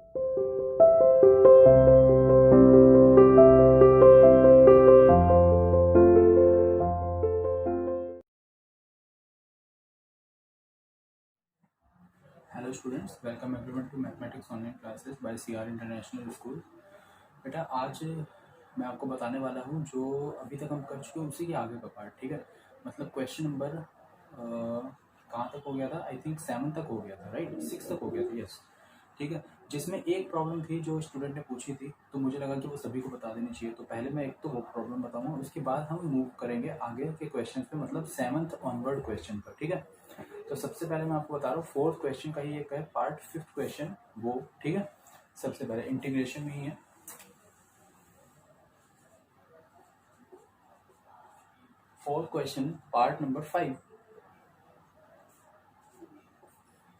Hello students, welcome everyone to mathematics online classes by CR international school. बेटा आज मैं आपको बताने वाला हूँ जो अभी तक हम कर चुके हैं उसी के आगे का पार्ट। ठीक है, मतलब क्वेश्चन नंबर कहाँ तक हो गया था? आई थिंक 7 तक हो गया था, राइट? 6 तक हो गया था, यस। ठीक है, जिसमें एक प्रॉब्लम थी जो स्टूडेंट ने पूछी थी, तो मुझे लगा कि वो सभी को बता देनी चाहिए। तो पहले मैं एक तो वो प्रॉब्लम बताऊंगा, उसके बाद हम मूव करेंगे आगे के क्वेश्चन पे, मतलब 7th ऑनवर्ड क्वेश्चन पर। ठीक है, तो सबसे पहले मैं आपको बता रहा हूँ 4th क्वेश्चन का ही एक है पार्ट, 5th क्वेश्चन वो। ठीक है, सबसे पहले इंटीग्रेशन में ही है। 4th question part number 5,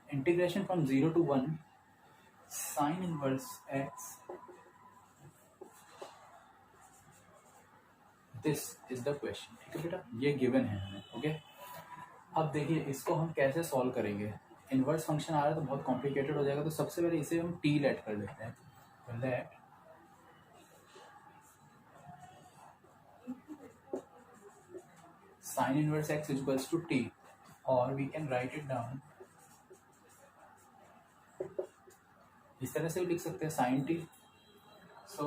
integration from 0 to 1 sign inverse x, this is the question. ठीक है बेटा, ये गिवन है हमें। ओके, अब देखिए इसको हम कैसे सॉल्व करेंगे। इनवर्स फंक्शन आ रहा है तो बहुत कॉम्प्लिकेटेड हो जाएगा, तो सबसे पहले इसे हम टी लेट कर लेते हैं। तो let sine inverse x equals to T, और we can write it down इस तरह से भी लिख सकते हैं, साइन टी। सो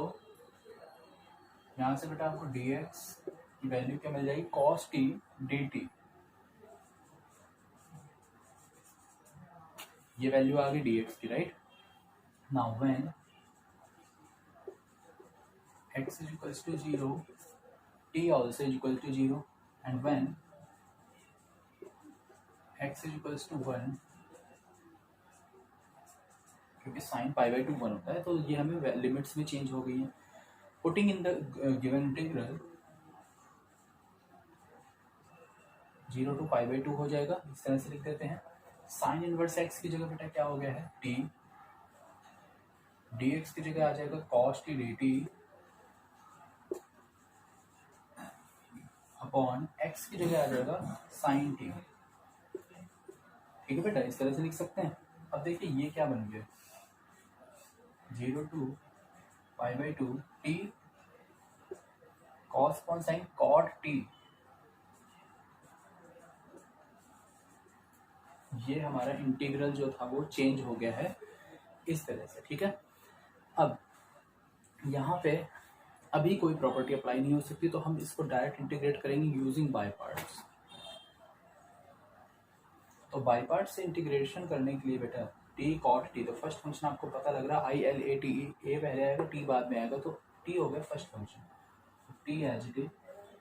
यहाँ से बेटा आपको डी एक्स की वैल्यू क्या मिल जाएगी? Cos T d T. ये वैल्यू आ गई डी एक्स की, right? Now when x is equals to 0, t also is equal to 0, and when x is equals to 1, क्योंकि साइन पाई बाई 2 1 होता है, तो ये हमें लिमिट्स में चेंज हो गई है। Putting in the given integral 0 to pi by 2 हो जाएगा, इस तरह से लिख देते हैं। साइन इनवर्स एक्स की जगह बेटा क्या हो गया है? टी। डी एक्स की जगह आ जाएगा cos T d T, upon x की जगह आ जाएगा साइन टी। ठीक है बेटा, इस तरह से लिख सकते हैं। अब देखिए ये क्या बन गया? 0 to pi by 2 t cos upon sine cot t. ये हमारा इंटीग्रल जो था वो चेंज हो गया है इस तरह से। ठीक है, अब यहाँ पे अभी कोई प्रॉपर्टी अप्लाई नहीं हो सकती, तो हम इसको डायरेक्ट इंटीग्रेट करेंगे यूजिंग बाय पार्ट्स। तो बाय पार्ट से इंटीग्रेशन करने के लिए बेटा टी कॉट टी, तो फर्स्ट फंक्शन आपको पता लग रहा है I L A T E, ए पहले आएगा टी बाद में आएगा, तो टी हो गया first function, t as it is.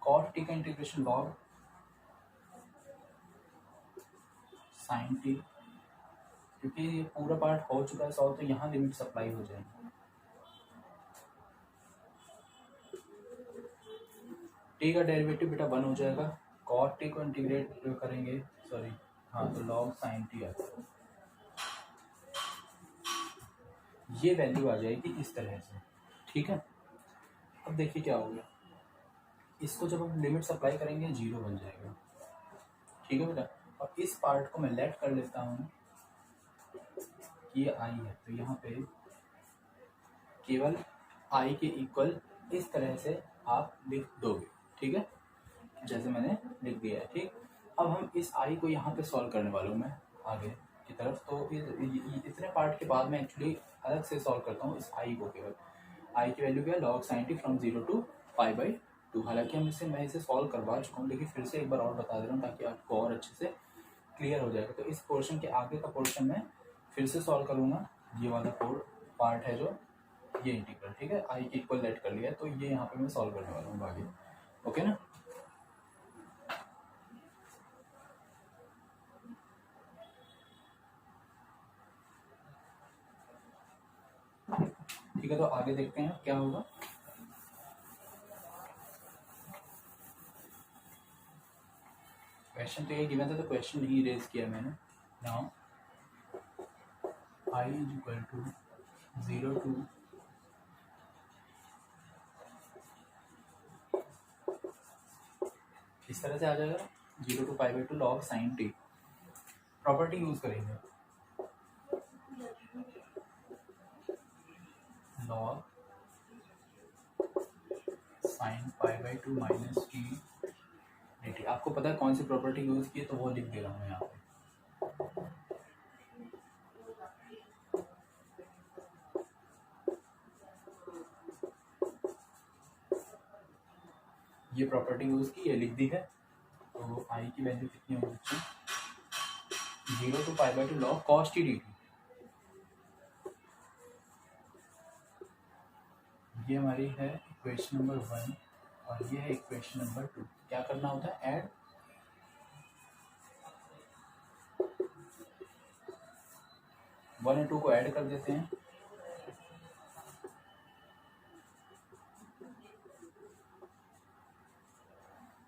Cot t का इंटीग्रेशन लॉग साइन टी, क्योंकि ये पूरा पार्ट हो चुका है सॉल्व, तो यहाँ लिमिट अप्लाई हो जाएंगे। टी का डेरिवेटिव बेटा 1 हो जाएगा, कॉट टी को इंटीग्रेट करेंगे, सॉरी हाँ, तो लॉग साइन टी आता है। ये वैल्यू आ जाएगी इस तरह से। ठीक है, अब देखिए क्या हो गया, इसको जब हम लिमिट अप्लाई करेंगे 0 बन जाएगा। ठीक है बेटा, और इस पार्ट को मैं लेट कर लेता हूँ, ये आई है, तो यहाँ पे केवल आई के इक्वल इस तरह से आप लिख दोगे। ठीक है, जैसे मैंने लिख दिया है। ठीक, अब हम इस आई को यहाँ पे सॉल्व करने वाला हूँ मैं आगे की तरफ, तो इतने पार्ट के बाद मैं एक्चुअली अलग से सॉल्व करता हूँ इस आई को। केवल आई की वैल्यू क्या है? Log sine T from 0 to pi by 2। हालांकि मैं इसे सॉल्व करवा चुका हूँ, लेकिन फिर से एक बार और बता दे रहा हूँ ताकि आपको और अच्छे से क्लियर हो जाएगा। तो इस पोर्शन के आगे का पोर्शन मैं फिर से सॉल्व करूँगा, ये वाला पार्ट है जो ये इंटीग्रल। ठीक है, आई के इक्वल लेट कर लिया है, तो ये यहाँ पे मैं सॉल्व करने वाला हूँ आगे। ओके ना? ठीक है, तो आगे देखते हैं क्या होगा। क्वेश्चन तो ये गिवन था, तो क्वेश्चन नहीं रेज किया मैंने। Now I is equal to 0 to इस तरह से आ जाएगा 0 to pi by 2 log sine t. Property use करेंगे, log sine pi by two minus t d t. आपको पता है कौन सी प्रॉपर्टी यूज की है, तो वो लिख दे रहा हूँ यहाँ पे। ये प्रॉपर्टी यूज की, ये लिख दी है। तो आई की वैल्यू कितनी होगी बच्चों, 0 to pi by two log cos T d T. ये हमारी है इक्वेशन नंबर 1 और ये है इक्वेशन नंबर 2। क्या करना होता है, ऐड। वन और 2 को ऐड कर देते हैं।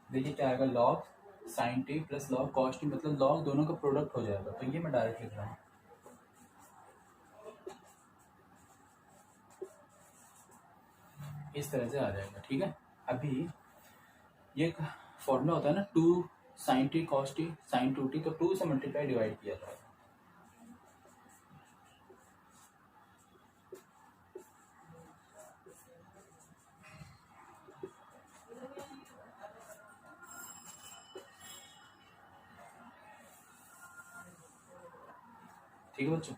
देखिए क्या आएगा, log sine T plus log cos T, मतलब लॉग दोनों का प्रोडक्ट हो जाएगा। तो ये मैं डायरेक्ट लिख रहा हूँ, इस तरह से आ जाएगा। ठीक है, अभी ये फॉर्मूला होता है ना, 2 sine t cos t sine 2t, तो 2 से मल्टीप्लाई डिवाइड किया जाएगा। ठीक है बच्चों,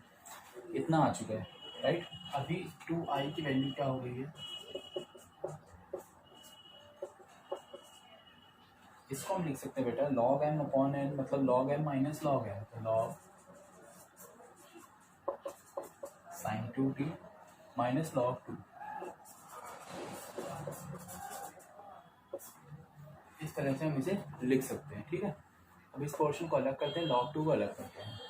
इतना आ चुका है, राइट। अभी 2i की वैल्यू क्या हो गई है, इसको हम लिख सकते हैं बेटा लॉग m अपॉन n, मतलब log m minus log n, तो log sine 2t minus log 2, इस तरह से हम इसे लिख सकते हैं। ठीक है, अब इस पोर्शन को अलग करते हैं, log 2 को अलग करते हैं।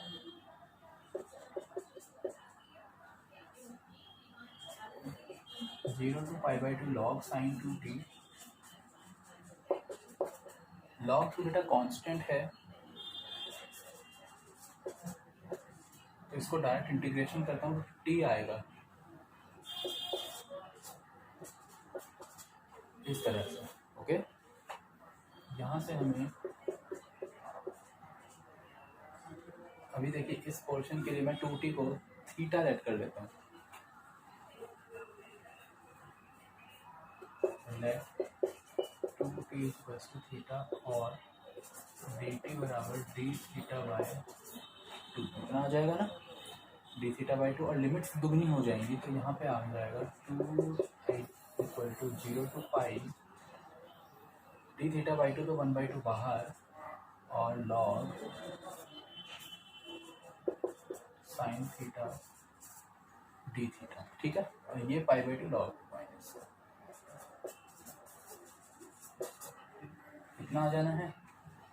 Zero to pi by two log sine 2t, log 2 बेटा कांस्टेंट है, तो इसको डायरेक्ट इंटीग्रेशन करता हूँ तो t आएगा इस तरह से। ओके, यहाँ से हमें अभी देखिए इस पोर्शन के लिए मैं 2t को थीटा लेट कर लेता हूँ, let 2t equals to theta और dt बराबर d थीटा बाय 2, इतना आ जाएगा ना, d थीटा बाई 2, और लिमिट्स दुगनी हो जाएंगी, तो यहाँ पे आ जाएगा 2 equal to 0 to pi d theta by 2, तो 1/2 बाहर, और log sine theta d theta. ठीक है, और ये पाई बाई 2 लॉग माइनस, इतना आ जाना है,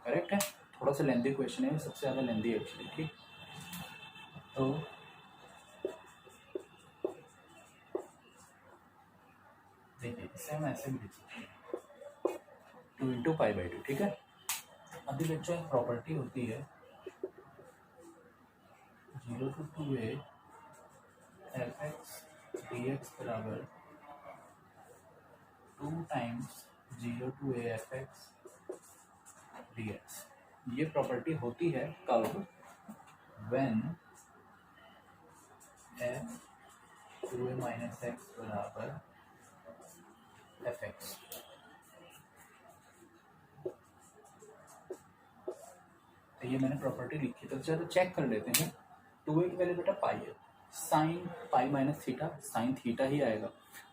करेक्ट है। थोड़ा सा लेंदी क्वेश्चन है, सबसे ज़्यादा लेंदी एक्चुअली। ठीक, तो देखिए इसे हम ऐसे भी लिख सकते हैं 2 इंटू पाई बाई 2। ठीक है, अभी बच्चों एक प्रॉपर्टी होती है 0 to 2a fx dx बराबर 2 times 0 to a fx dx। ये प्रॉपर्टी होती है कब, when f 2a minus x बराबर fx। तो ये मैंने प्रॉपर्टी लिखी, तो चलो चेक कर लेते हैं। 2a की वैल्यू बेटा पाई है, sine pi minus theta sine theta ही आएगा,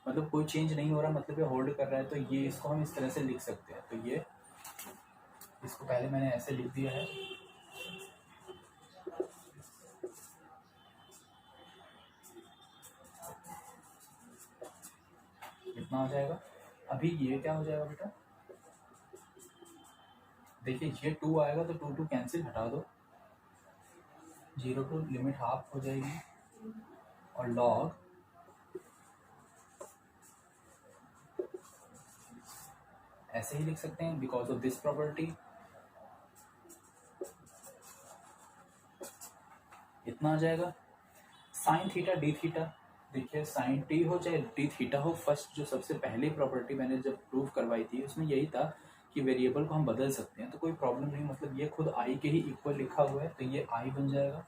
मतलब कोई चेंज नहीं हो रहा, मतलब ये होल्ड कर रहा है, तो ये इसको हम इस तरह से लिख सकते हैं। तो ये इसको पहले मैंने ऐसे लिख दिया है, इतना आ जाएगा। अभी ये क्या हो जाएगा बेटा, देखिए ये 2 आएगा, तो 2 कैंसिल, हटा दो, 0 टू लिमिट हाफ हो जाएगी, और लॉग ऐसे ही लिख सकते हैं बिकॉज ऑफ दिस प्रॉपर्टी, इतना आ जाएगा। साइन थीटा डी थीटा, देखिए साइन टी हो चाहे डी थीटा हो, फर्स्ट जो सबसे पहली प्रॉपर्टी मैंने जब प्रूव करवाई थी उसमें यही था कि वेरिएबल को हम बदल सकते हैं, तो कोई प्रॉब्लम नहीं, मतलब ये खुद आई के ही इक्वल लिखा हुआ है, तो ये आई बन जाएगा।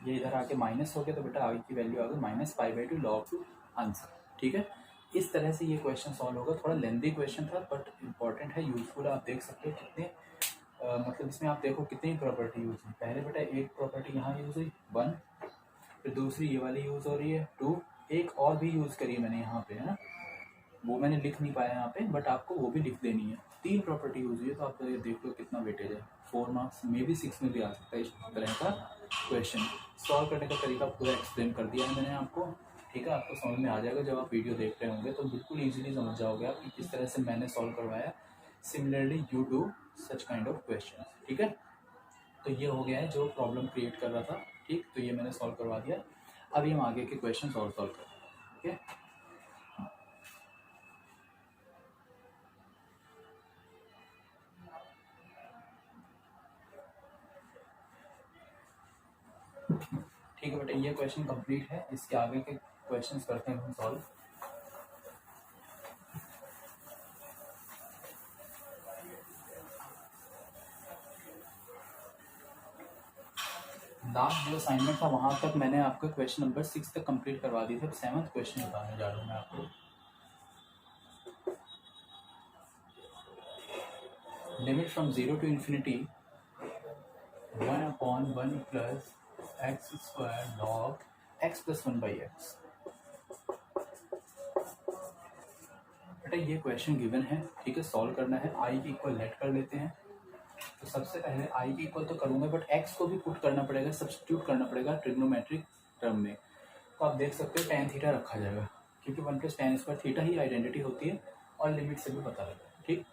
ये इधर आके माइनस हो गया तो बेटा आई की वैल्यू आ गई -π/2 log 2 आंसर। ठीक है, इस तरह से ये क्वेश्चन सॉल्व होगा। थोड़ा लेंदी क्वेश्चन था बट इम्पॉर्टेंट है, यूजफुल है। आप देख सकते हो कितने मतलब इसमें आप देखो कितनी प्रॉपर्टी यूज हुई। पहले बेटा एक प्रॉपर्टी यहाँ यूज हुई 1, फिर दूसरी ये वाली यूज हो रही है 2, एक और भी यूज करी है मैंने यहाँ पे, है ना, वो मैंने लिख नहीं पाया यहाँ पे बट आपको वो भी लिख देनी है। 3 प्रॉपर्टी यूज हुई है, तो आप ये देख लो कितना वेटेज है। 4 मार्क्स में भी 6 में भी आ सकता है इस तरह का क्वेश्चन। सॉल्व करने का तरीका पूरा एक्सप्लेन कर दिया है मैंने आपको। ठीक है, आपको समझ में आ जाएगा जब आप वीडियो देख रहे होंगे, तो बिल्कुल ईजिली समझ जाओगे आप कि किस तरह से मैंने सॉल्व करवाया। Similarly you do such kind of question. ठीक है, तो ये हो गया है जो प्रॉब्लम क्रिएट कर रहा था। ठीक, तो ये मैंने सॉल्व करवा दिया। अभी हम आगे के क्वेश्चन और सॉल्व करें। ठीक है, ठीक है बेटा, ये क्वेश्चन कंप्लीट है। इसके आगे के क्वेश्चंस करते हैं हम सॉल्व। लास्ट जो असाइनमेंट था वहां तक मैंने आपको क्वेश्चन नंबर 6 तक कंप्लीट करवा दी थी। अब 7th क्वेश्चन बताने जा रहा हूँ मैं आपको। Limit from 0 to infinity 1/1 plus x square log x plus 1/x। बेटा ये क्वेश्चन गिवन है, ठीक है, सॉल्व करना है। आई की इक्वल लेट कर लेते हैं। तो सबसे पहले आई की इक्वल तो करूंगा बट एक्स को भी पुट करना पड़ेगा, सब्स्टिट्यूट करना पड़ेगा ट्रिग्नोमेट्रिक टर्म में। तो आप देख सकते हो tan थीटा रखा जाएगा क्योंकि 1 + tan स्क्वायर थीटा ही आइडेंटिटी होती है और लिमिट से भी पता लगता है। ठीक,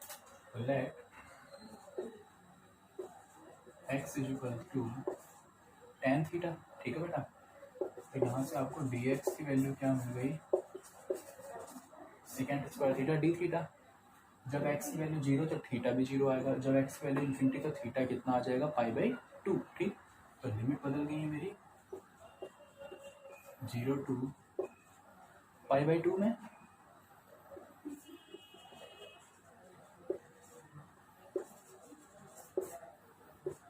तो लेट x = tan थीटा। ठीक है बेटा, तो यहाँ से आपको dx की वैल्यू क्या मिल गई, second square theta d theta. जब x की वैल्यू 0 तो थीटा भी 0 आएगा, जब x की वैल्यू इन्फिनिटी तो थीटा कितना आ जाएगा π/2। ठीक, तो लिमिट बदल गई है मेरी 0 to π/2 में।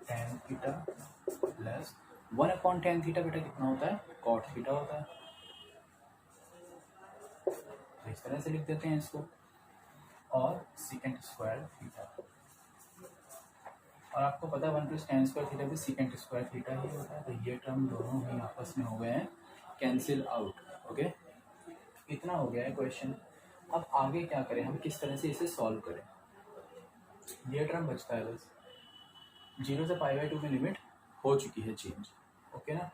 tan theta plus 1/tan theta बेटा कितना होता है, cot थीटा होता है। तो इस तरह से लिख देते हैं इसको, और सेकेंड स्क्वायर थीटा। और आपको पता है 1 + tan स्क्वायर थीटा भी सेकेंड स्क्वायर थीटा ही होता है। तो ये टर्म दोनों ही आपस में हो गए हैं कैंसिल आउट। ओके, इतना हो गया है क्वेश्चन। अब आगे क्या करें, हम किस तरह से इसे सॉल्व करें। ये टर्म बचता है बस, 0 से π/2 में लिमिट हो चुकी है चेंज। ओके ना,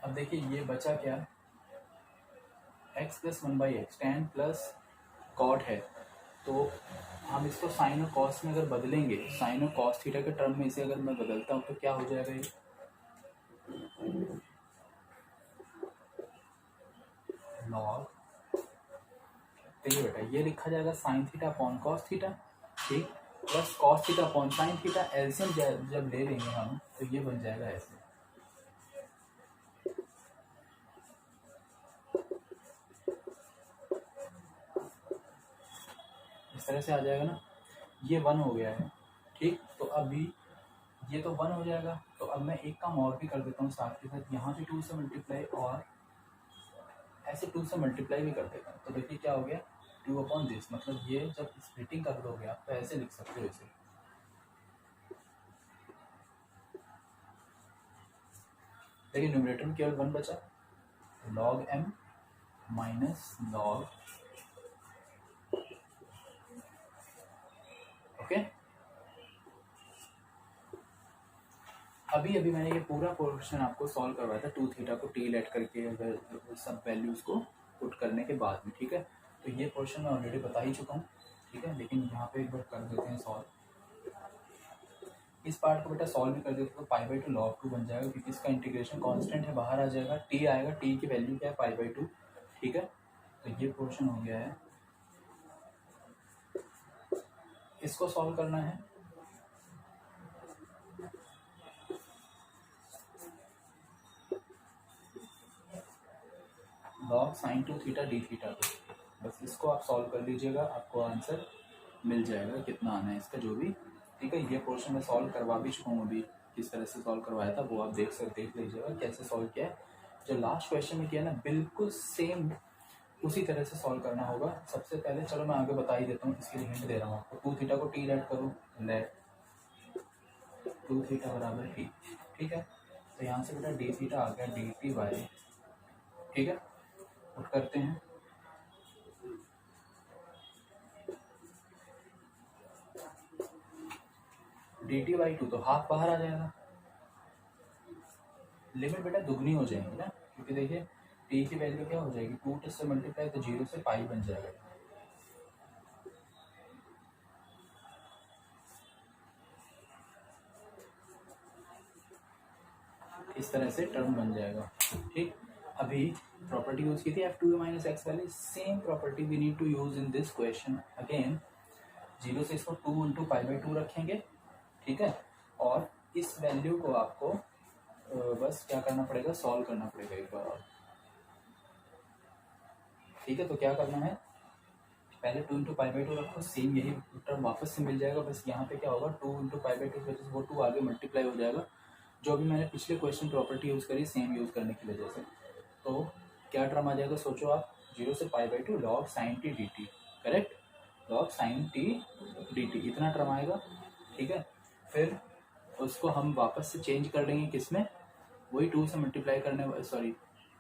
अब देखिए ये बचा क्या, x + 1/x tan plus cot है। तो हम इसको साइन और कॉस में अगर बदलेंगे, साइन और कॉस थीटा के टर्म में इसे अगर मैं बदलता हूँ तो क्या हो जाएगा, ये लॉग। तो ये बेटा ये लिखा जाएगा sine theta upon cos theta. ठीक, plus cos theta upon sine theta. LCM जब ले लेंगे हम तो ये बन जाएगा ऐसे। इस तरह से आ जाएगा ना, ये 1 हो गया है। ठीक, तो अभी ये तो 1 हो जाएगा। तो अब मैं एक काम और भी कर देता हूँ साथ के साथ, यहाँ पे 2 से मल्टीप्लाई और ऐसे 2 से मल्टीप्लाई भी कर देता हूँ। तो देखिए क्या हो गया, 2/this। मतलब ये जब स्प्लिटिंग कर दोगे आप तो ऐसे लिख सकते हो इसे। देखिए न्यूमरेटर में केवल 1 बचा, log m minus log। Okay, अभी अभी मैंने ये पूरा पोर्शन आपको सॉल्व करवाया था 2 थीटा को t लेट करके अगर सब वैल्यूज को पुट करने के बाद में। ठीक है, तो ये पोर्शन मैं ऑलरेडी बता ही चुका हूँ। ठीक है, लेकिन यहाँ पे एक बार कर देते हैं सॉल्व। इस पार्ट को बेटा सॉल्व भी कर देते तो π/2 log 2 बन जाएगा क्योंकि इसका इंटीग्रेशन कांस्टेंट है, बाहर आ जाएगा, t आएगा, t की वैल्यू क्या है π/2। ठीक है, तो ये पोर्शन हो गया है। इसको सॉल्व करना है। log sin 2 theta d theta को बस इसको आप सॉल्व कर लीजिएगा, आपको आंसर मिल जाएगा कितना आना है इसका, जो भी ठीक है। ये पोर्शन मैं सॉल्व करवा भी चुका हूँ, अभी किस तरह से सॉल्व करवाया था वो आप देख लीजिएगा कैसे सॉल्व किया है। जो लास्ट क्वेश्चन में किया ना बिल्कुल सेम उसी तरह से सॉल्व करना होगा। सबसे पहले चलो मैं आगे बता ही देता हूँ, इसके लिए हिंट दे रहा हूँ आपको। 2 थीटा को टी लेट करूँ, लेट 2 थीटा बराबर टी, ठीक है। तो यहाँ से बेटा डी थीटा आ गया डी टी बाई, ठीक है। पुट करते हैं, डी टी बाई 2 तो हाफ बाहर आ जाएगा, लिमिट बेटा दुगनी हो जाएगी ना, क्योंकि देखिए टी की वैल्यू क्या हो जाएगी 2 से मल्टीप्लाई तो 0 से पाई बन जाएगा। इस तरह से टर्म बन जाएगा, ठीक। अभी प्रॉपर्टी यूज की थी f2 माइनस एक्स वाली, same property we need to use in this question again. 0 से इसको 2 इंटू पाई बाई 2 रखेंगे, ठीक है। और इस वैल्यू को आपको बस क्या करना पड़ेगा, सॉल्व करना पड़ेगा एक बार और, ठीक है। तो क्या करना है, पहले 2 इंटू पाई बाई 2 रखो, सेम यही टर्म वापस से मिल जाएगा। बस यहाँ पे क्या होगा 2 इंटू पाई बाई 2 की वजह से वो 2 आगे मल्टीप्लाई हो जाएगा, जो अभी मैंने पिछले क्वेश्चन प्रॉपर्टी यूज़ करी सेम यूज़ करने की वजह से। तो क्या टर्म आ जाएगा सोचो आप, 0 से पाई by 2 log sine T d T, correct, log sine T d T, इतना टर्म आएगा, ठीक है। फिर उसको हम वापस से चेंज कर लेंगे किस में, वही 2 से मल्टीप्लाई करने, सॉरी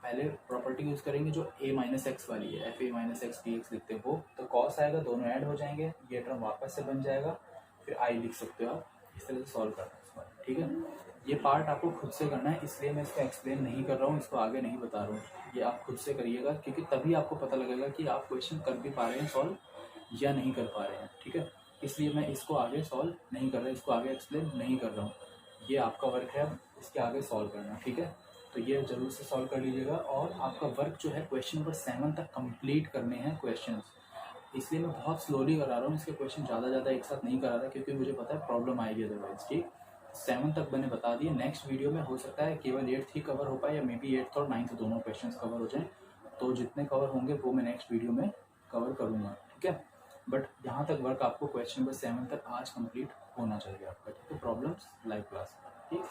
पहले प्रॉपर्टी यूज़ करेंगे जो a माइनस एक्स वाली है, F A minus x D x लिखते हैं वो, तो कॉस आएगा, दोनों ऐड हो जाएंगे, ये टर्म वापस से बन जाएगा, फिर आई लिख सकते हो आप। इस तरह से सॉल्व करना है इसको, ठीक है। ये पार्ट आपको खुद से करना है, इसलिए मैं इसको एक्सप्लेन नहीं कर रहा हूँ, इसको आगे नहीं बता रहा हूँ, ये आप खुद से करिएगा, क्योंकि तभी आपको पता लगेगा कि आप क्वेश्चन कर भी पा रहे हैं सॉल्व या नहीं कर पा रहे हैं, ठीक है। इसलिए मैं इसको आगे सॉल्व नहीं कर रहा, इसको आगे एक्सप्लेन नहीं कर रहा हूँ, ये आपका वर्क है इसके आगे सॉल्व करना, ठीक है। तो ये जरूर से सॉल्व कर लीजिएगा, और आपका वर्क जो है क्वेश्चन नंबर 7 तक कंप्लीट करने हैं क्वेश्चंस, इसलिए मैं बहुत स्लोली करा रहा हूँ, इसके क्वेश्चन ज़्यादा एक साथ नहीं करा रहा, क्योंकि मुझे पता है प्रॉब्लम आएगी अदरवाइज, ठीक। 7 तक मैंने बता दिए, नेक्स्ट वीडियो में हो सकता है केवल 8th ही कवर हो पाए, या मे बी 8th और 9th दोनों क्वेश्चन कवर हो जाएँ, तो जितने कवर होंगे वो मैं नेक्स्ट वीडियो में कवर करूँगा, ठीक है। बट यहाँ तक वर्क आपको क्वेश्चन नंबर 7 तक आज कंप्लीट होना चाहिए आपका, ठीक है। प्रॉब्लम्स लाइव क्लास, ठीक।